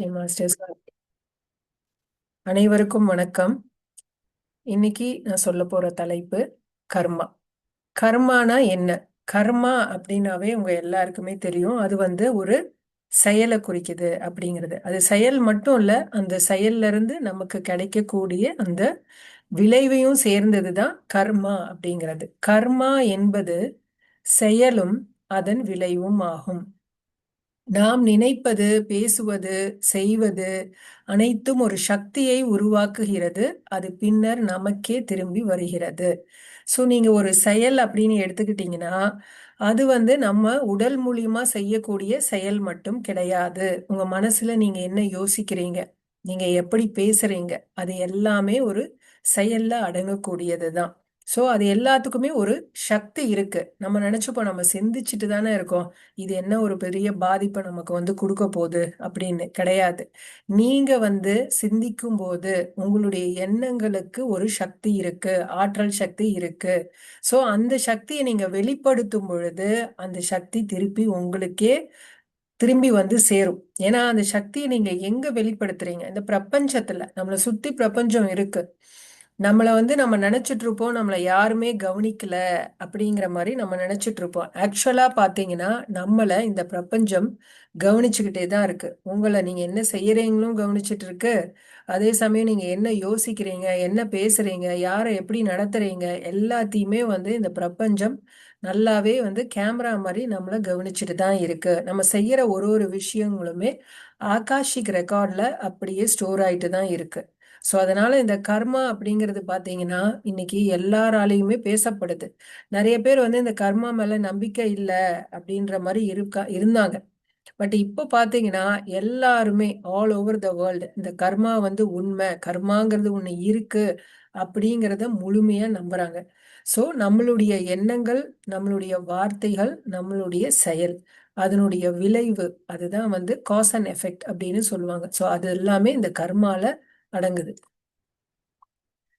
Okay masters. அனைவருக்கும் வணக்கம். இன்னைக்கு நான் சொல்ல போற தலைப்பு கர்மா. கர்மானா என்ன? கர்மா அப்படின்னாவே உங்க எல்லாருக்குமே தெரியும். அது ஒரு செயலை குறிக்குது அப்படிங்கிறது. அது செயல் மட்டும் இல்ல, அந்த செயல்ல இருந்து நமக்கு கிடைக்கக்கூடிய அந்த விளைவையும் சேர்ந்ததுதான் கர்மா அப்படிங்கிறது. கர்மா என்பது செயலும் அதன் விளைவும் ஆகும். நாம் நினைப்பது, பேசுவது, செய்வது அனைத்தும் ஒரு சக்தியை உருவாக்குகிறது. அது பின்னர் நமக்கே திரும்பி வருகிறது. ஸோ நீங்க ஒரு செயல் அப்படின்னு எடுத்துக்கிட்டீங்கன்னா, அது நம்ம உடல் மூலியமா செய்யக்கூடிய செயல் மட்டும் கிடையாது. உங்க மனசுல நீங்க என்ன யோசிக்கிறீங்க, நீங்க எப்படி பேசுறீங்க, அது எல்லாமே ஒரு செயல்ல அடங்கக்கூடியதுதான். ஸோ அது எல்லாத்துக்குமே ஒரு சக்தி இருக்கு. நம்ம நினைச்சுப்போம், நம்ம சிந்திச்சுட்டு தானே இருக்கோம், இது என்ன ஒரு பெரிய பாதிப்பை நமக்கு கொடுக்க போகுது அப்படின்னு. கிடையாது. நீங்க சிந்திக்கும் போது உங்களுடைய எண்ணங்களுக்கு ஒரு சக்தி இருக்கு, ஆற்றல் சக்தி இருக்கு. சோ அந்த சக்தியை நீங்க வெளிப்படுத்தும் பொழுது அந்த சக்தி திருப்பி உங்களுக்கே திரும்பி சேரும். ஏன்னா அந்த சக்தியை நீங்க எங்க வெளிப்படுத்துறீங்க? இந்த பிரபஞ்சத்துல நம்மளை சுத்தி பிரபஞ்சம் இருக்கு. நம்மளை நம்ம நினைச்சிட்டு இருப்போம், நம்மளை யாருமே கவனிக்கல அப்படிங்கிற மாதிரி நம்ம நினைச்சிட்டு இருப்போம். ஆக்சுவலா பாத்தீங்கன்னா நம்மள இந்த பிரபஞ்சம் கவனிச்சுக்கிட்டே தான் இருக்கு. உங்களை நீங்க என்ன செய்யறீங்களும் கவனிச்சிட்டு இருக்கு. அதே சமயம் நீங்க என்ன யோசிக்கிறீங்க, என்ன பேசுறீங்க, யாரை எப்படி நடத்துறீங்க, எல்லாத்தையுமே இந்த பிரபஞ்சம் நல்லாவே கேமரா மாதிரி நம்மள கவனிச்சுட்டு தான் இருக்கு. நம்ம செய்யற ஒரு ஒரு விஷயங்களுமே ஆகாஷிக் ரெக்கார்ட்ல அப்படியே ஸ்டோர் ஆயிட்டு தான் இருக்கு. ஸோ அதனால இந்த கர்மா அப்படிங்கிறது பாத்தீங்கன்னா இன்னைக்கு எல்லாராலையுமே பேசப்படுது. நிறைய பேர் இந்த கர்மா மேல நம்பிக்கை இல்லை அப்படின்ற மாதிரி இருந்தாங்க. பட் இப்போ பாத்தீங்கன்னா எல்லாருமே ஆல் ஓவர் த வேர்ல்டு இந்த கர்மா உண்மை, கர்மாங்கிறது ஒண்ணு இருக்கு அப்படிங்கிறத முழுமையா நம்புறாங்க. சோ நம்மளுடைய எண்ணங்கள், நம்மளுடைய வார்த்தைகள், நம்மளுடைய செயல், அதனுடைய விளைவு, அதுதான் காஸ் அண்ட் எஃபெக்ட் அப்படின்னு சொல்லுவாங்க. சோ அது எல்லாமே இந்த கர்மால அடங்குது.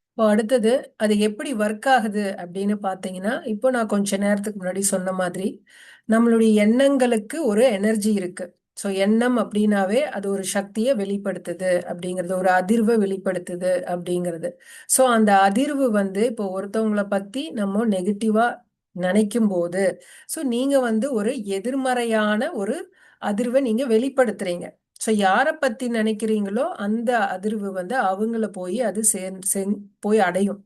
இப்போ அடுத்தது அது எப்படி ஒர்க் ஆகுது அப்படின்னு பாத்தீங்கன்னா, இப்போ நான் கொஞ்ச நேரத்துக்கு முன்னாடி சொன்ன மாதிரி நம்மளுடைய எண்ணங்களுக்கு ஒரு எனர்ஜி இருக்கு. ஸோ எண்ணம் அப்படின்னாவே அது ஒரு சக்தியை வெளிப்படுத்துது அப்படிங்கிறது, ஒரு அதிர்வை வெளிப்படுத்துது அப்படிங்கிறது. ஸோ அந்த அதிர்வு இப்போ ஒருத்தவங்களை பத்தி நம்ம நெகட்டிவா நினைக்கும் போது, ஸோ நீங்க ஒரு எதிர்மறையான ஒரு அதிர்வை நீங்க வெளிப்படுத்துறீங்க. ஸோ யாரை பத்தி நினைக்கிறீங்களோ அந்த அதிர்வு அவங்கள போய் அது போய் அடையும்.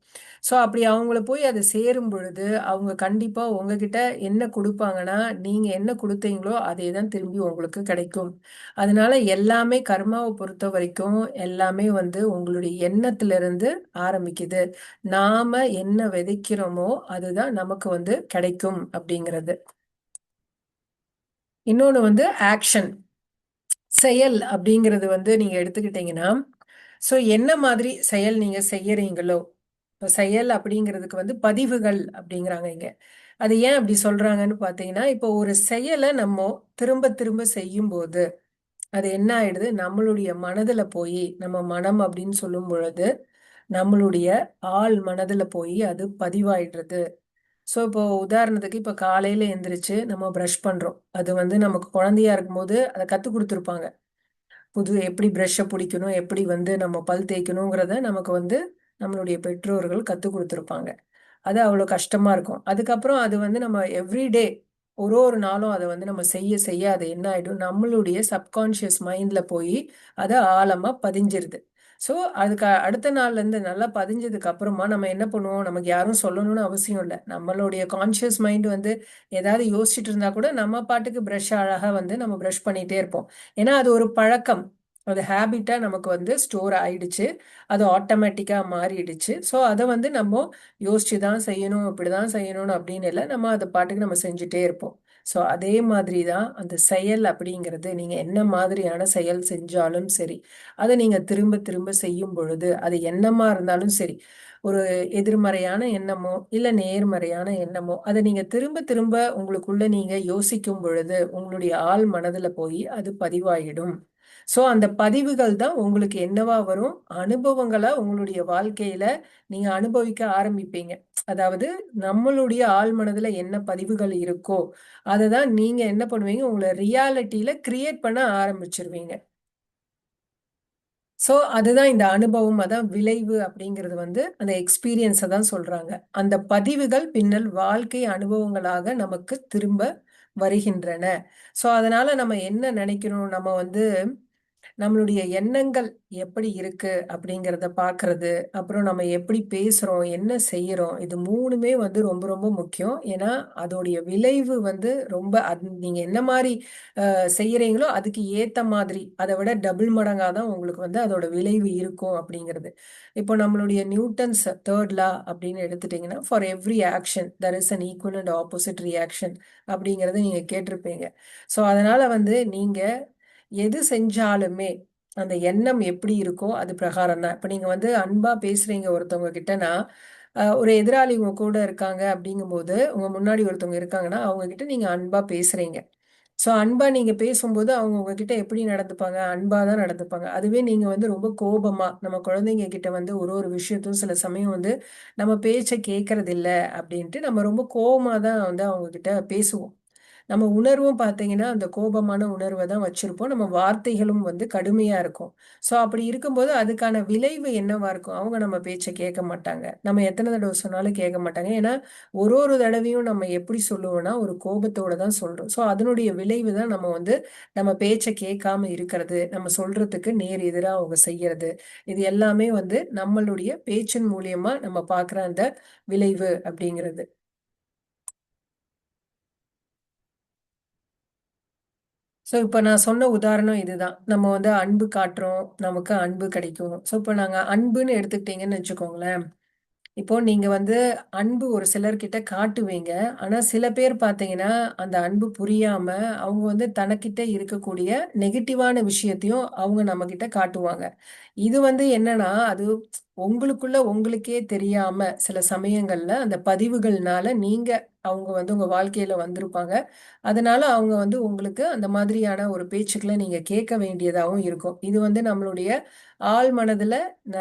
ஸோ அப்படி அவங்கள போய் அது சேரும் பொழுது அவங்க கண்டிப்பா உங்ககிட்ட என்ன கொடுப்பாங்கன்னா, நீங்க என்ன கொடுத்தீங்களோ அதே தான் திரும்பி உங்களுக்கு கிடைக்கும். அதனால எல்லாமே கர்மாவை பொறுத்த வரைக்கும் எல்லாமே உங்களுடைய எண்ணத்துல இருந்து ஆரம்பிக்குது. நாம என்ன விதைக்கிறோமோ அதுதான் நமக்கு கிடைக்கும் அப்படிங்கிறது. இன்னொன்னு ஆக்ஷன், செயல் அப்படிங்கிறது நீங்க எடுத்துக்கிட்டீங்கன்னா, ஸோ என்ன மாதிரி செயல் நீங்க செய்யறீங்களோ, இப்போ செயல் அப்படிங்கிறதுக்கு பதிவுகள் அப்படிங்கிறாங்க இங்க. அது ஏன் அப்படி சொல்றாங்கன்னு பார்த்தீங்கன்னா, இப்போ ஒரு செயலை நம்ம திரும்ப திரும்ப செய்யும் போது அது என்ன ஆயிடுது, நம்மளுடைய மனதுல போய், நம்ம மனம் அப்படின்னு சொல்லும் பொழுது நம்மளுடைய ஆள் மனதுல போய் அது பதிவாயிடுறது. ஸோ இப்போ உதாரணத்துக்கு இப்போ காலையில எந்திரிச்சு நம்ம ப்ரஷ் பண்றோம். அது நமக்கு குழந்தையா இருக்கும்போது அதை கற்றுக் கொடுத்துருப்பாங்க. எப்படி ப்ரஷ்ஷை பிடிக்கணும், எப்படி நம்ம பல் தேய்க்கணுங்கிறத நமக்கு நம்மளுடைய பெற்றோர்கள் கற்றுக் கொடுத்துருப்பாங்க. அது அவ்வளோ கஷ்டமா இருக்கும். அதுக்கப்புறம் அது நம்ம எவ்ரிடே ஒரு ஒரு நாளும் அதை நம்ம செய்ய செய்ய அது என்ன ஆயிடும், நம்மளுடைய சப்கான்ஷியஸ் மைண்ட்ல போய் அது ஆழமா பதிஞ்சிருது. ஸோ அதுக்கு அடுத்த நாள்ல இருந்து நல்லா பதிஞ்சதுக்கு அப்புறமா நம்ம என்ன பண்ணுவோம், நமக்கு யாரும் சொல்லணும்னு அவசியம் இல்லை. நம்மளுடைய கான்ஷியஸ் மைண்ட் ஏதாவது யோசிச்சுட்டு இருந்தா கூட நம்ம பாட்டுக்கு ப்ரஷ் அழகா நம்ம ப்ரஷ் பண்ணிட்டே இருப்போம். ஏன்னா அது ஒரு பழக்கம், அது ஹேபிட்டா நமக்கு ஸ்டோர் ஆயிடுச்சு, அது ஆட்டோமேட்டிக்கா மாறிடுச்சு. ஸோ அதை நம்ம யோசிச்சு தான் செய்யணும், இப்படிதான் செய்யணும்னு அப்படின்னு இல்லை, நம்ம அதை பாட்டுக்கு நம்ம செஞ்சுட்டே இருப்போம். ஸோ அதே மாதிரி தான் அந்த செயல் அப்படிங்கிறது. நீங்க என்ன மாதிரியான செயல் செஞ்சாலும் சரி, அதை நீங்க திரும்ப திரும்ப செய்யும் பொழுது அது எண்ணமா இருந்தாலும் சரி, ஒரு எதிர்மறையான எண்ணமோ இல்ல நேர்மறையான எண்ணமோ, அதை நீங்க திரும்ப திரும்ப உங்களுக்குள்ள நீங்க யோசிக்கும் பொழுது உங்களுடைய ஆழ் மனதுல போய் அது பதிவாயிடும். சோ அந்த பதிவுகள் தான் உங்களுக்கு என்னவா வரும், அனுபவங்களா உங்களுடைய வாழ்க்கையில நீங்க அனுபவிக்க ஆரம்பிப்பீங்க. அதாவது நம்மளுடைய ஆழ் மனதுல என்ன பதிவுகள் இருக்கோ அதை தான் நீங்க என்ன பண்ணுவீங்க, உங்களை ரியாலிட்டியில கிரியேட் பண்ண ஆரம்பிச்சிருவீங்க. சோ அதுதான் இந்த அனுபவம், அதான் விளைவு அப்படிங்கிறது வந்து அந்த எக்ஸ்பீரியன்ஸை தான் சொல்றாங்க. அந்த பதிவுகள் பின்னல் வாழ்க்கை அனுபவங்களாக நமக்கு திரும்ப வருகின்றன. சோ அதனால நம்ம என்ன நினைக்கிறோம், நம்ம வந்து நம்மளுடைய எண்ணங்கள் எப்படி இருக்கு அப்படிங்கிறத பார்க்கறது, அப்புறம் நம்ம எப்படி பேசுறோம், என்ன செய்யறோம், இது மூணுமே வந்து ரொம்ப ரொம்ப முக்கியம். ஏன்னா அதோடைய விளைவு வந்து ரொம்ப நீங்க என்ன மாதிரி செய்யறீங்களோ அதுக்கு ஏத்த மாதிரி அதை விட டபுள் மடங்கா தான் உங்களுக்கு வந்து அதோட விளைவு இருக்கும் அப்படிங்கிறது. இப்போ நம்மளுடைய நியூட்டன்ஸ் தேர்ட் லா அப்படின்னு எடுத்துட்டீங்கன்னா, for every action there is an equal and opposite reaction அப்படிங்கறத நீங்க கேட்டிருப்பீங்க. ஸோ அதனால வந்து நீங்க எது செஞ்சாலுமே அந்த எண்ணம் எப்படி இருக்கோ அது பிரகாரம் தான். இப்ப நீங்க வந்து அன்பா பேசுறீங்க ஒருத்தவங்க கிட்டனா, ஒரு எதிராளி உங்க கூட இருக்காங்க அப்படிங்கும்போது, உங்க முன்னாடி ஒருத்தவங்க இருக்காங்கன்னா அவங்க கிட்ட நீங்க அன்பா பேசுறீங்க. சோ அன்பா நீங்க பேசும்போது அவங்க உங்ககிட்ட எப்படி நடந்துப்பாங்க? அன்பா தான் நடந்துப்பாங்க. அதுவே நீங்க வந்து ரொம்ப கோபமா, நம்ம குழந்தைங்க கிட்ட வந்து ஒரு ஒரு விஷயத்தையும் சில சமயம் வந்து நம்ம பேச்ச கேட்கறது இல்ல அப்படின்ட்டு நம்ம ரொம்ப கோவமா தான் வந்து அவங்க கிட்ட பேசுவோம். நம்ம உணர்வும் பார்த்தீங்கன்னா, அந்த கோபமான உணர்வ தான் வச்சிருப்போம். நம்ம வார்த்தைகளும் வந்து கடுமையா இருக்கும். ஸோ அப்படி இருக்கும்போது அதுக்கான விளைவு என்னவா இருக்கும்? அவங்க நம்ம பேச்ச கேட்க மாட்டாங்க. நம்ம எத்தன தடவ சொன்னாலும் கேட்க மாட்டாங்க. ஏன்னா, ஒரு ஒரு தடவையும் நம்ம எப்படி சொல்லுவோம்னா, ஒரு கோபத்தோட தான் சொல்றோம். ஸோ அதனுடைய விளைவு தான் நம்ம வந்து நம்ம பேச்ச கேட்காம இருக்கிறது, நம்ம சொல்றதுக்கு நேர் எதிரா அவங்க செய்யறது. இது எல்லாமே வந்து நம்மளுடைய பேச்சின் மூலியமா நம்ம பார்க்குற அந்த விளைவு அப்படிங்கிறது. ஸோ இப்போ நான் சொன்ன உதாரணம் இதுதான். நம்ம வந்து அன்பு காட்டுறோம், நமக்கு அன்பு கிடைக்கும். ஸோ இப்போ நாங்க அன்புன்னு எடுத்துக்கிட்டீங்கன்னு வச்சுக்கோங்களேன். இப்போ நீங்க வந்து அன்பு ஒரு சிலர்கிட்ட காட்டுவீங்க. ஆனா சில பேர் பார்த்தீங்கன்னா, அந்த அன்பு புரியாம, அவங்க வந்து தனக்கிட்ட இருக்கக்கூடிய நெகட்டிவான விஷயத்தையும் அவங்க நம்மகிட்ட காட்டுவாங்க. இது வந்து என்னன்னா, அது உங்களுக்குள்ள உங்களுக்கே தெரியாம சில சமயங்கள்ல அந்த பதிவுகள்னால நீங்க அவங்க வந்து உங்க வாழ்க்கையில வந்திருப்பாங்க. அதனால அவங்க வந்து உங்களுக்கு அந்த மாதிரியான ஒரு பேச்சுக்கள நீங்க கேட்க வேண்டியதாவும் இருக்கும். இது வந்து நம்மளுடைய ஆழ் மனதுல ந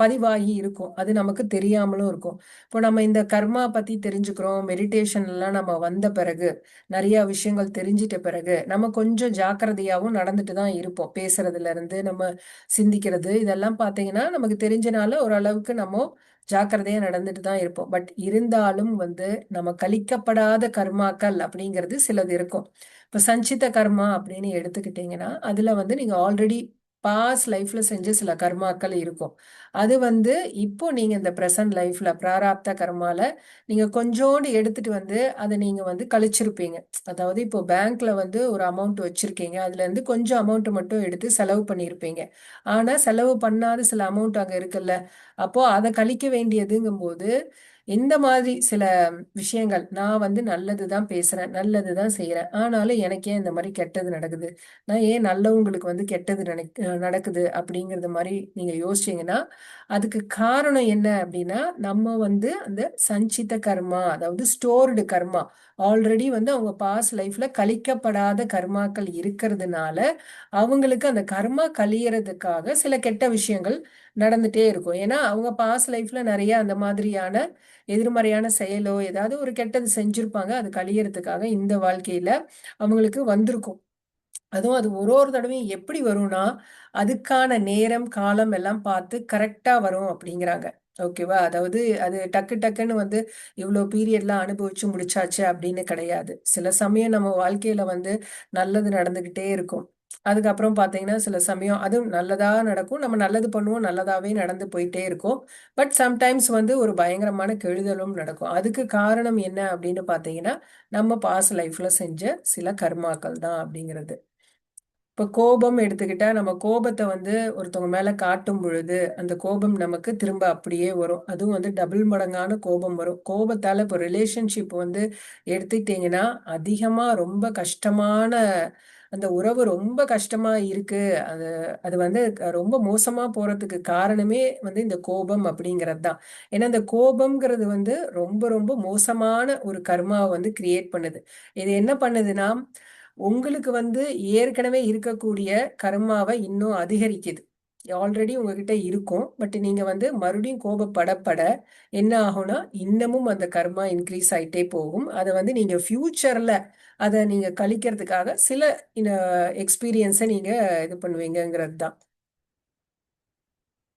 பதிவாகி இருக்கும். அது நமக்கு தெரியாமலும் இருக்கும். இப்போ நம்ம இந்த கர்மா பத்தி தெரிஞ்சுக்கிறோம். மெடிடேஷன்லாம் நம்ம வந்த பிறகு, நெறைய விஷயங்கள் தெரிஞ்சிட்ட பிறகு, நம்ம கொஞ்சம் ஜாக்கிரதையாவும் நடந்துட்டு தான் இருப்போம். பேசுறதுல இருந்து, நம்ம சிந்திக்கிறது, இதெல்லாம் பார்த்தீங்கன்னா, நமக்கு தெரிஞ்சனால ஓரளவுக்கு நம்ம ஜாக்கிரதையா நடந்துட்டு தான் இருப்போம். பட் இருந்தாலும் வந்து, நம்ம கழிக்கப்படாத கர்மாக்கள் அப்படிங்கிறது சிலது இருக்கும். இப்ப சஞ்சித கர்மா அப்படின்னு எடுத்துக்கிட்டீங்கன்னா, அதுல வந்து நீங்க ஆல்ரெடி பாஸ்ட் லைஃப்ல செஞ்ச சில கர்மாக்கள் இருக்கும். அது வந்து இப்போ நீங்க இந்த பிரசன்ட் லைஃப்ல பிராராப்த கர்மால நீங்க கொஞ்சோண்டு எடுத்துட்டு வந்து அதை நீங்க வந்து கழிச்சிருப்பீங்க. அதாவது இப்போ பேங்க்ல வந்து ஒரு அமௌண்ட் வச்சிருக்கீங்க. அதுல இருந்து கொஞ்சம் அமௌண்ட் மட்டும் எடுத்து செலவு பண்ணியிருப்பீங்க. ஆனா செலவு பண்ணாத சில அமௌண்ட் அங்க இருக்குல்ல. அப்போ அதை கழிக்க வேண்டியதுங்கும்போது இந்த மாதிரி சில விஷயங்கள், நான் வந்து நல்லது தான் பேசுறேன், நல்லது தான் செய்றேன். ஆனாலும் எனக்கு ஏன் இந்த மாதிரி கெட்டது நடக்குது? நான் ஏன் நல்லவங்களுக்கு வந்து கெட்டது நடக்குது அப்படிங்கறது மாதிரி நீங்க யோசிச்சீங்கன்னா, அதுக்கு காரணம் என்ன அப்படின்னா, நம்ம வந்து அந்த சஞ்சித கர்மா, அதாவது ஸ்டோர்டு கர்மா, ஆல்ரெடி வந்து அவங்க பாஸ்ட் லைஃப்ல கழிக்கப்படாத கர்மாக்கள் இருக்கிறதுனால, அவங்களுக்கு அந்த கர்மா கழியறதுக்காக சில கெட்ட விஷயங்கள் நடந்துட்டே இருக்கும். ஏன்னா அவங்க பாஸ்ட் லைஃப்ல நிறைய அந்த மாதிரியான எதிர்மறையான செயலோ ஏதாவது ஒரு கெட்டது செஞ்சிருப்பாங்க. அது கழியறதுக்காக இந்த வாழ்க்கையில அவங்களுக்கு வந்திருக்கும். அதுவும் அது ஒரு ஒரு தடவையும் எப்படி வரும்னா, அதுக்கான நேரம், காலம் எல்லாம் பார்த்து கரெக்ட்டா வரும் அப்படிங்கிறாங்க. ஓகேவா? அதாவது அது டக்கு டக்குன்னு வந்து இவ்ளோ பீரியட்லாம் அனுபவிச்சு முடிச்சாச்சு அப்படின்னு கிடையாது. சில சமயம் நம்ம வாழ்க்கையில வந்து நல்லது நடந்துகிட்டே இருக்கும். அதுக்கப்புறம் பார்த்தீங்கன்னா, சில சமயம் அதுவும் நல்லதா நடக்கும். நம்ம நல்லது பண்ணுவோம். நல்லதாவே நடந்து போயிட்டே இருக்கும். பட் சம்டைம்ஸ் வந்து ஒரு பயங்கரமான கெடுதலும் நடக்கும். அதுக்கு காரணம் என்ன அப்படின்னு பார்த்தீங்கன்னா, நம்ம பாஸ்ட் லைஃப்ல செஞ்ச சில கர்மாக்கள் தான் அப்படிங்கிறது. இப்ப கோபம் எடுத்துக்கிட்டா, நம்ம கோபத்த வந்து ஒருத்தவங்க மேல காட்டும் பொழுது, அந்த கோபம் நமக்கு திரும்ப அப்படியே வரும். அதுவும் வந்து டபுள் மடங்கான கோபம் வரும். கோபத்தால இப்போ ரிலேஷன்ஷிப் வந்து எடுத்துக்கிட்டீங்கன்னா, அதிகமா ரொம்ப கஷ்டமான அந்த உறவு ரொம்ப கஷ்டமா இருக்கு. அது அது வந்து ரொம்ப மோசமா போறதுக்கு காரணமே வந்து இந்த கோபம் அப்படிங்கிறது தான். ஏன்னா, இந்த கோபம்ங்கிறது வந்து ரொம்ப ரொம்ப மோசமான ஒரு கர்மாவ வந்து கிரியேட் பண்ணுது. இது என்ன பண்ணுதுன்னா, உங்களுக்கு வந்து ஏற்கனவே இருக்கக்கூடிய கர்மாவ இன்னும் அதிகரிக்குது. ஆல்ரெடி உங்ககிட்ட இருக்கும். பட் நீங்க வந்து மறுபடியும் கோபப்பட என்ன ஆகும்னா, இன்னமும் அந்த கர்மா இன்க்ரீஸ் ஆயிட்டே போகும். அத வந்து நீங்க ஃபியூச்சர்ல அத நீங்க கழிக்கிறதுக்காக சில இன எக்ஸ்பீரியன்ஸ நீங்க இது பண்ணுவீங்கங்கிறது தான்.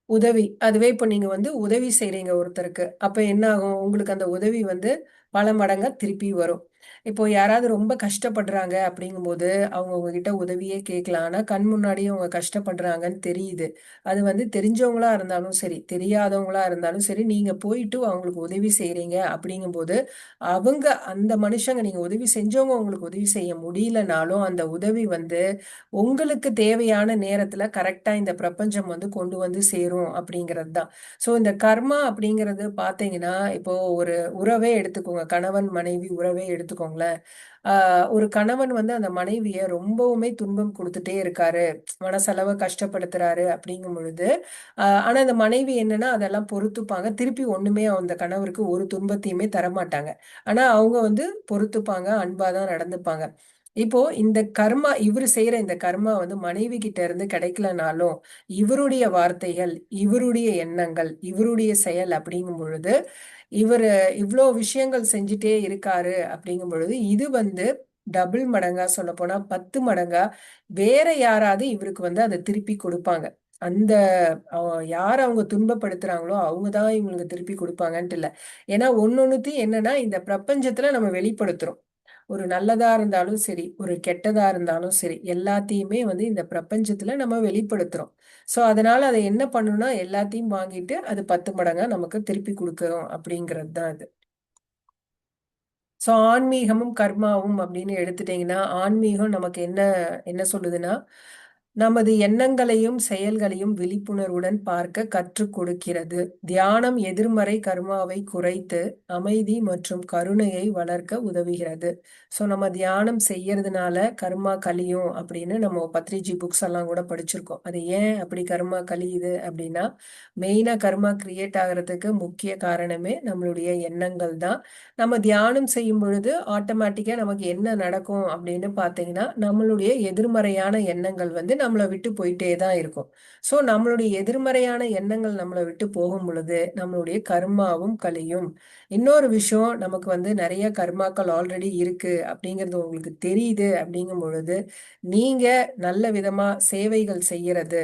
உதவி. அதுவே இப்ப நீங்க வந்து உதவி செய்றீங்க ஒருத்தருக்கு. அப்ப என்ன ஆகும்? உங்களுக்கு அந்த உதவி வந்து பல மடங்கா திருப்பி வரும். இப்போ யாராவது ரொம்ப கஷ்டப்படுறாங்க அப்படிங்கும்போது, அவங்க உங்ககிட்ட உதவியே கேட்கலாம். ஆனா கண் முன்னாடியே அவங்க கஷ்டப்படுறாங்கன்னு தெரியுது. அது வந்து தெரிஞ்சவங்களா இருந்தாலும் சரி, தெரியாதவங்களா இருந்தாலும் சரி, நீங்க போயிட்டு அவங்களுக்கு உதவி செய்றீங்க அப்படிங்கும்போது, அவங்க அந்த மனுஷங்க நீங்க உதவி செஞ்சவங்க உங்களுக்கு உதவி செய்ய முடியலனாலும், அந்த உதவி வந்து உங்களுக்கு தேவையான நேரத்துல கரெக்டா இந்த பிரபஞ்சம் வந்து கொண்டு வந்து சேரும் அப்படிங்கிறது தான். ஸோ இந்த கர்மா அப்படிங்கிறது பார்த்தீங்கன்னா, இப்போ ஒரு உறவே எடுத்துக்கோங்க. கணவன், மனைவி உறவே எடுத்துக்கோங்களேன். ஒரு கணவன் வந்து அந்த மனைவிய ரொம்பவுமே துன்பம் குடுத்துட்டே இருக்காரு. மனசளவு கஷ்டப்படுத்துறாரு அப்படிங்கும் பொழுது, ஆனா அந்த மனைவி என்னன்னா அதெல்லாம் பொறுத்துப்பாங்க. திருப்பி ஒண்ணுமே அந்த கணவருக்கு ஒரு துன்பத்தையுமே தரமாட்டாங்க. ஆனா அவங்க வந்து பொறுத்துப்பாங்க, அன்பா தான் நடந்துப்பாங்க. இப்போ இந்த கர்மா இவரு செய்யற இந்த கர்மா வந்து மனைவி கிட்ட இருந்து கிடைக்கலனாலும், இவருடைய வார்த்தைகள், இவருடைய எண்ணங்கள், இவருடைய செயல் அப்படிங்கும் பொழுது, இவரு இவ்ளோ விஷயங்கள் செஞ்சுட்டே இருக்காரு அப்படிங்கும் பொழுது, இது வந்து டபுள் மடங்கா சொல்லப்போனா 10 மடங்கா வேற யாராவது இவருக்கு வந்து அத திருப்பி குடுப்பாங்க. அந்த அ யார் அவங்க துன்பப்படுத்துறாங்களோ, அவங்க தான் இவங்களுக்கு திருப்பி குடுப்பாங்கன்ட்டு இல்ல. ஏன்னா ஒண்ணொண்ணுத்தையும் என்னன்னா, இந்த பிரபஞ்சத்துல நம்ம வெளிப்படுத்துறோம். ஒரு நல்லதா இருந்தாலும் சரி, ஒரு கெட்டதா இருந்தாலும் சரி, எல்லாத்தையுமே வந்து இந்த பிரபஞ்சத்துல நம்ம வெளிப்படுத்துறோம். சோ, அதனால அத என்ன பண்ணும்னா, எல்லாத்தையும் வாங்கிட்டு அது 10 மடங்கா நமக்கு திருப்பி குடுக்குறோம் அப்படிங்கிறது தான் இது. ஸோ ஆன்மீகமும், கர்மாவும் அப்படின்னு எடுத்துட்டீங்கன்னா, ஆன்மீகம் நமக்கு என்ன என்ன சொல்லுதுன்னா, நமது எண்ணங்களையும், செயல்களையும் விழிப்புணர்வுடன் பார்க்க கற்றுக் கொடுக்கிறது. தியானம் எதிர்மறை கர்மாவை குறைத்து, அமைதி மற்றும் கருணையை வளர்க்க உதவுகிறது. ஸோ நம்ம தியானம் செய்யறதுனால கர்மா கழியும் அப்படின்னு நம்ம பத்ரிஜி புக்ஸ் எல்லாம் கூட படிச்சிருக்கோம். அது ஏன் அப்படி கர்மா கழியுது அப்படின்னா, மெயினா கர்மா கிரியேட் ஆகுறதுக்கு முக்கிய காரணமே நம்மளுடைய எண்ணங்கள் தான். நம்ம தியானம் செய்யும் பொழுது ஆட்டோமேட்டிக்கா நமக்கு என்ன நடக்கும் அப்படின்னு பார்த்தீங்கன்னா, நம்மளுடைய எதிர்மறையான எண்ணங்கள் வந்து நம்மள விட்டு போயிட்டே தான் இருக்கும். ஸோ நம்மளுடைய எதிர்மறையான எண்ணங்கள் நம்மள விட்டு போகும் பொழுது, நம்மளுடைய கர்மாவும் கழியும். இன்னொரு விஷயம் நமக்கு வந்து நெறைய கர்மாக்கள் ஆல்ரெடி இருக்கு அப்படிங்கிறது உங்களுக்கு தெரியுது அப்படிங்கும் பொழுது, நீங்க நல்ல விதமா சேவைகள் செய்யறது,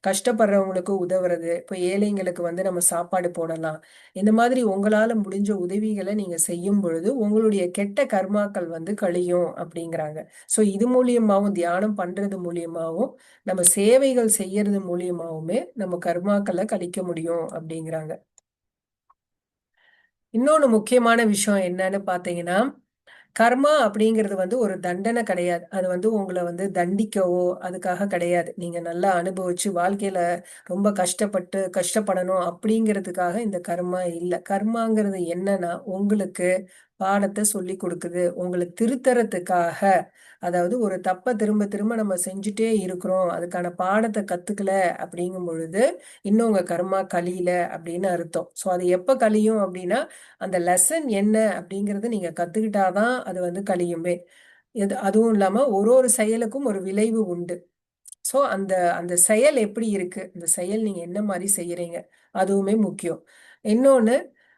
கஷ்டப்படுறவங்களுக்கு உதவுறது, இப்ப ஏழைங்களுக்கு வந்து நம்ம சாப்பாடு போடலாம். இந்த மாதிரி உங்களால முடிஞ்ச உதவிகளை நீங்க செய்யும் பொழுது, உங்களுடைய கெட்ட கர்மாக்கள் வந்து கழியும் அப்படிங்கிறாங்க. ஸோ இது மூலியமாவும், தியானம் பண்றது மூலியமாவும், நம்ம சேவைகள் செய்யறது மூலியமாவுமே நம்ம கர்மாக்கள கழிக்க முடியும் அப்படிங்கிறாங்க. இன்னொன்னு முக்கியமான விஷயம் என்னன்னு பார்த்தீங்கன்னா, கர்மா அப்படிங்கிறது வந்து ஒரு தண்டனை கிடையாது. அது வந்து உங்கள வந்து தண்டிக்கவோ, அதுக்காக கிடையாது. நீங்க நல்லா அனுபவிச்சு வாழ்க்கையில ரொம்ப கஷ்டப்படணும் அப்படிங்கிறதுக்காக இந்த கர்மா இல்ல. கர்மாங்கிறது என்னன்னா, உங்களுக்கு பாடத்த சொல்லிக் குடுக்குது. உங்கள திருத்தறதுக்காக, அதாவது ஒரு தப்ப திரும்ப திரும்ப நம்ம செஞ்சுட்டே இருக்கிறோம். அதுக்கான பாடத்த கத்துக்கல அப்படிங்கும் பொழுது, இன்னும் உங்க கர்மா கழியல அப்படின்னு அர்த்தம். ஸோ அது எப்ப கழியும் அப்படின்னா, அந்த லெசன் என்ன அப்படிங்கறத நீங்க கத்துக்கிட்டா தான் அது வந்து கழியுமே. அதுவும் இல்லாம ஒரு ஒரு செயலுக்கும் ஒரு விளைவு உண்டு. ஸோ அந்த அந்த செயல் எப்படி இருக்கு? அந்த செயல் நீங்க என்ன மாரி செய்யறீங்க? அதுவுமே முக்கியம். இன்னொன்னு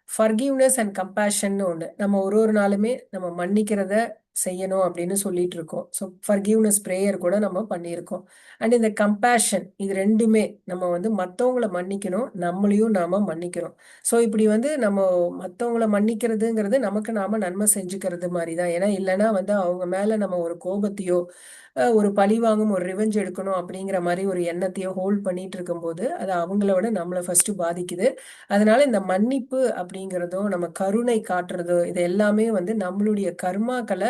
ஃபர்கிவ்னஸ் அண்ட் கம்பேஷன்னு ஒண்ணு. நம்ம ஒரு ஒரு நாளுமே நம்ம மன்னிக்கிறத செய்யணும் அப்படின்னு சொல்லிட்டு இருக்கோம். ஸோ ஃபர்கிவ்னஸ் பிரேயர் கூட நம்ம பண்ணியிருக்கோம். அண்ட் இந்த கம்பேஷன் இது 2மே நம்ம வந்து மத்தவங்கள மன்னிக்கணும். நம்மளையும் நாம மன்னிக்கணும். ஸோ இப்படி வந்து நம்ம மத்தவங்கள மன்னிக்கிறதுங்கிறது நமக்கு நாம நன்மை செஞ்சுக்கிறது மாரி தான். ஏன்னா இல்லன்னா வந்து அவங்க மேல நம்ம ஒரு கோபத்தையோ, ஒரு பழிவாங்கும் ஒரு ரிவெஞ்ச் எடுக்கணும் அப்படிங்கிற மாரி ஒரு எண்ணத்தையோ ஹோல்ட் பண்ணிட்டு இருக்கும்போது, அது அவங்கள விட நம்மள ஃபர்ஸ்ட் பாதிக்குது. அதனால இந்த மன்னிப்பு அப்படிங்கிறதோ, நம்ம கருணை காட்டுறதோ, இது எல்லாமே வந்து நம்மளுடைய கர்மாக்கள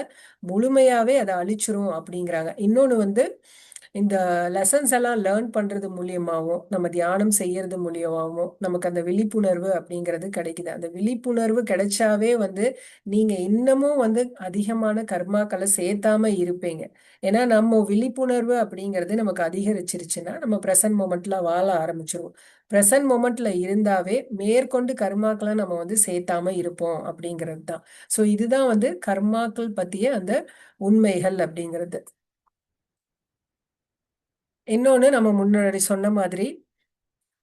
முழுமையாவே அத அழிச்சிரும் அப்படிங்கிறாங்க. இன்னொன்னு வந்து இந்த லெசன்ஸ் எல்லாம் லேர்ன் பண்றது மூலியமாவும், நம்ம தியானம் செய்யறது மூலியமாவும், நமக்கு அந்த விழிப்புணர்வு அப்படிங்கிறது கிடைக்குது. அந்த விழிப்புணர்வு கிடைச்சாவே வந்து, நீங்க இன்னமும் வந்து அதிகமான கர்மாக்கள சேர்த்தாம இருப்பீங்க. ஏன்னா, நம்ம விழிப்புணர்வு அப்படிங்கிறது நமக்கு அதிகரிச்சிருச்சுன்னா, நம்ம பிரசன்ட் மொமெண்ட்ல வாழ ஆரம்பிச்சுருவோம். பிரசன்ட் மொமெண்ட்ல இருந்தாவே, மேற்கொண்டு கர்மாக்கள நம்ம வந்து சேர்த்தாம இருப்போம் அப்படிங்கிறது தான். ஸோ இதுதான் வந்து கர்மாக்கள் பத்திய அந்த உண்மைகள் அப்படிங்கிறது. இன்னொன்னு நம்ம முன்னாடி சொன்ன மாதிரி,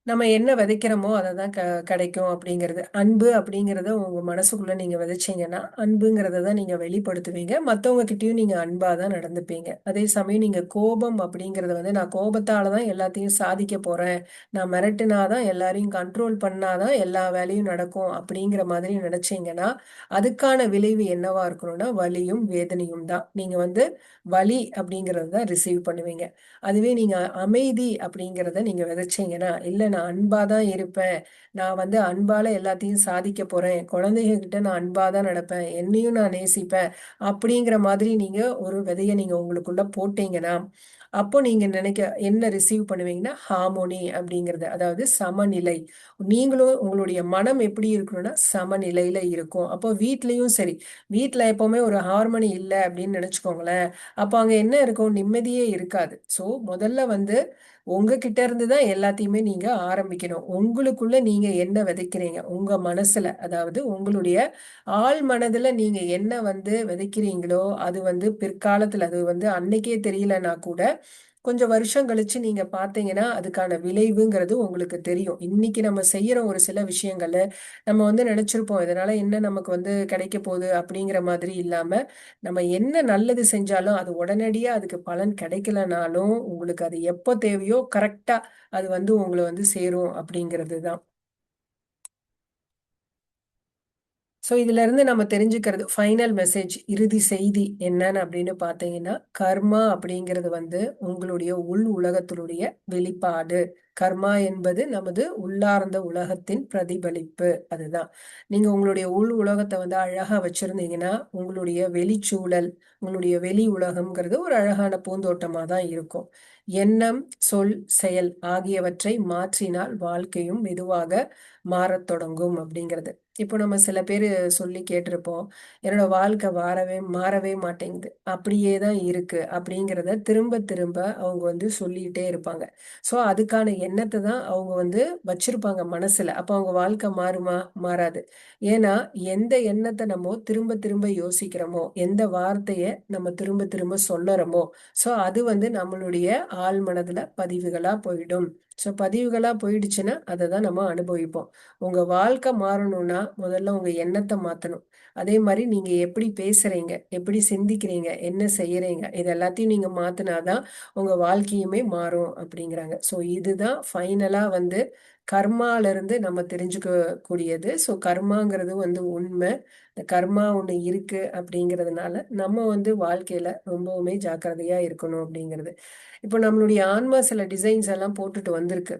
நம்ம என்ன விதைக்கிறோமோ அதை தான் கிடைக்கும் அப்படிங்கிறது. அன்பு அப்படிங்கிறத உங்க மனசுக்குள்ள நீங்க விதைச்சீங்கன்னா அன்புங்கிறத தான் நீங்க வெளிப்படுத்துவீங்க. மற்றவங்க கிட்டயும் நீங்க அன்பா தான் நடந்துப்பீங்க. அதே சமயம் நீங்க கோபம் அப்படிங்கறத வந்து நான் கோபத்தால தான் எல்லாத்தையும் சாதிக்க போறேன், நான் மிரட்டுனாதான் எல்லாரையும் கண்ட்ரோல் பண்ணாதான் எல்லா வேலையும் நடக்கும் அப்படிங்கிற மாதிரி நினைச்சீங்கன்னா அதுக்கான விளைவு என்னவா இருக்கணும்னா வலியும் வேதனையும் தான். நீங்க வந்து வலி அப்படிங்கறது தான் ரிசீவ் பண்ணுவீங்க. அதுவே நீங்க அமைதி அப்படிங்கிறத நீங்க விதைச்சீங்கன்னா, இல்ல நான் அன்பா தான் இருப்பேன், நான் வந்து அன்பால எல்லாத்தையும் சாதிக்க போறேன், குழந்தைங்க கிட்ட நான் அன்பா தான் நடப்பேன், என்னையும் நான் நேசிப்பேன் அப்படிங்கிற மாதிரி நீங்க ஒரு விதைய நீங்க உங்களுக்குள்ள போட்டீங்கன்னா, அப்போ நீங்க நினைக்க என்ன ரிசீவ் பண்ணுவீங்கன்னா ஹார்மோனி அப்படிங்கிறது, அதாவது சமநிலை. நீங்களும் உங்களுடைய மனம் எப்படி இருக்கணும்னா சமநிலையில இருக்கும். அப்போ வீட்லயும் சரி, வீட்ல எப்பவுமே ஒரு ஹார்மோனி இல்ல அப்படின்னு நினைச்சுக்கோங்களேன், அப்ப அங்க என்ன இருக்கும்? நிம்மதியே இருக்காது. சோ முதல்ல வந்து உங்ககிட்ட இருந்து தான் எல்லாத்தையுமே நீங்க ஆரம்பிக்கணும். உங்களுக்குள்ள நீங்க என்ன விதைக்கிறீங்க? உங்க மனசுல, அதாவது உங்களுடைய ஆழ் மனதுல நீங்க என்ன வந்து விதைக்கிறீங்களோ, அது வந்து பிற்காலத்துல அது வந்து அன்னைக்கே தெரியலனா கூட, கொஞ்சம் வருஷம் கழிச்சு நீங்க பார்த்தீங்கன்னா, அதுக்கான விளைவுங்கிறது உங்களுக்கு தெரியும். இன்னைக்கு நம்ம செய்யற ஒரு சில விஷயங்கள நம்ம வந்து நினைச்சிருப்போம், இதனால என்ன நமக்கு வந்து கிடைக்க போகுது அப்படிங்கிற மாதிரி இல்லாம, நம்ம என்ன நல்லது செஞ்சாலும் அது உடனடியா அதுக்கு பலன் கிடைக்கலனாலும், உங்களுக்கு அது எப்போ தேவையோ கரெக்ட்டா அது வந்து உங்கள வந்து சேரும் அப்படிங்கிறது தான். ஸோ இதுல இருந்து நம்ம தெரிஞ்சுக்கிறது ஃபைனல் மெசேஜ், இறுதி செய்தி என்னன்னு அப்படின்னு பார்த்தீங்கன்னா, கர்மா அப்படிங்கிறது வந்து உங்களுடைய உள் உலகத்தினுடைய வெளிப்பாடு. கர்மா என்பது நமது உள்ளார்ந்த உலகத்தின் பிரதிபலிப்பு. அதுதான். நீங்க உங்களுடைய உள் உலகத்தை வந்து அழகா வச்சிருந்தீங்கன்னா, உங்களுடைய வெளிச்சூழல், உங்களுடைய வெளி உலகம்ங்கிறது ஒரு அழகான பூந்தோட்டமா தான் இருக்கும். எண்ணம், சொல், செயல் ஆகியவற்றை மாற்றினால் வாழ்க்கையும் மெதுவாக மாறத் தொடங்கும் அப்படிங்கிறது. இப்போ நம்ம சில பேரு சொல்லி கேட்டிருப்போம், என்னோட வாழ்க்கை மாறவே மாட்டேங்குது, அப்படியே தான் இருக்கு அப்படிங்கிறத திரும்ப திரும்ப அவங்க வந்து சொல்லிட்டே இருப்பாங்க. ஸோ அதுக்கான எண்ணத்தை தான் அவங்க வந்து வச்சிருப்பாங்க மனசுல. அப்போ அவங்க வாழ்க்கை மாறுமா? மாறாது. ஏன்னா எந்த எண்ணத்தை நம்ம திரும்ப திரும்ப யோசிக்கிறோமோ, எந்த வார்த்தையை நம்ம திரும்ப திரும்ப சொல்லறோமோ, ஸோ அது வந்து நம்மளுடைய ஆழ் மனதுல பதிவுகளா போயிடும். ஸோ பதிவுகளா போயிடுச்சுன்னா அதை தான் நம்ம அனுபவிப்போம். உங்க வாழ்க்கை மாறணும்னா முதல்ல உங்க எண்ணத்தை மாத்தணும். அதே மாதிரி நீங்க எப்படி பேசுறீங்க, எப்படி சிந்திக்கிறீங்க, என்ன செய்யறீங்க, இது எல்லாத்தையும் நீங்க மாத்தினாதான் உங்க வாழ்க்கையுமே மாறும் அப்படிங்கிறாங்க. ஸோ இதுதான் ஃபைனலா வந்து கர்மால இருந்து நம்ம தெரிஞ்சுக்க கூடியது. ஸோ கர்மாங்கிறது வந்து உண்மை. இந்த கர்மா ஒண்ணு இருக்கு அப்படிங்கிறதுனால நம்ம வந்து வாழ்க்கையில ரொம்பவுமே ஜாக்கிரதையா இருக்கணும் அப்படிங்கிறது. இப்போ நம்மளுடைய ஆன்மா சில டிசைன்ஸ் எல்லாம் போட்டுட்டு வந்திருக்கு.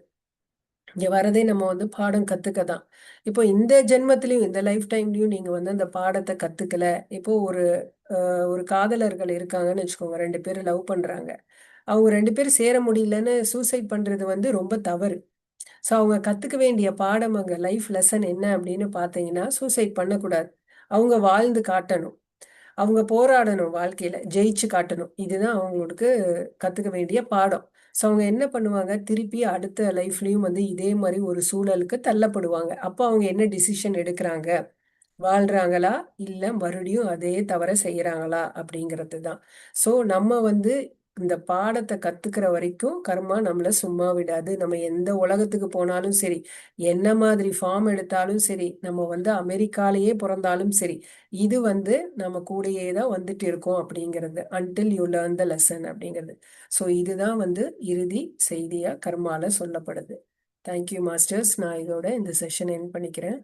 இங்க வரதே நம்ம வந்து பாடம் கத்துக்க தான். இப்போ இந்த ஜென்மத்திலயும் இந்த லைஃப் டைம்லயும் நீங்க வந்து அந்த பாடத்தை கத்துக்கல. இப்போ ஒரு காதலர்கள் இருக்காங்கன்னு வச்சுக்கோங்க. 2 பேரும் லவ் பண்றாங்க. அவங்க 2 பேரும் சேர முடியலன்னு சூசைட் பண்றது வந்து ரொம்ப தவறு. ஸோ அவங்க கத்துக்க வேண்டிய பாடம் அங்க லைஃப் லெசன் என்ன அப்படின்னு பார்த்தீங்கன்னா, சூசைட் பண்ணக்கூடாது. அவங்க வாழ்ந்து காட்டணும். அவங்க போராடணும் வாழ்க்கையில. ஜெயிச்சு காட்டணும். இதுதான் அவங்களுக்கு கத்துக்க வேண்டிய பாடம். ஸோ அவங்க என்ன பண்ணுவாங்க, திருப்பி அடுத்த லைஃப்லயும் வந்து இதே மாரி ஒரு சூழலுக்கு தள்ளப்படுவாங்க. அப்போ அவங்க என்ன டிசிஷன் எடுக்குறாங்க? வாழ்றாங்களா? இல்ல மறுபடியும் அதே தவற செய்யறாங்களா? அப்படிங்கிறது தான். ஸோ நம்ம வந்து இந்த பாடத்த கத்துக்கிற வரைக்கும் கர்மா நம்மள சும்மா விடாது. நம்ம எந்த உலகத்துக்கு போனாலும் சரி, என்ன மாதிரி ஃபார்ம் எடுத்தாலும் சரி, நம்ம வந்து அமெரிக்காலயே பொறந்தாலும் சரி, இது வந்து நம்ம கூடயே தான் வந்துட்டு இருக்கோம் அப்படிங்கிறது. Until you learn the lesson அப்படிங்கிறது. ஸோ இதுதான் வந்து இறுதி செய்தியா கர்மால சொல்லப்படுது. Thank you masters. நான் இதோட இந்த செஷன் எண்ட் பண்ணிக்கிறேன்.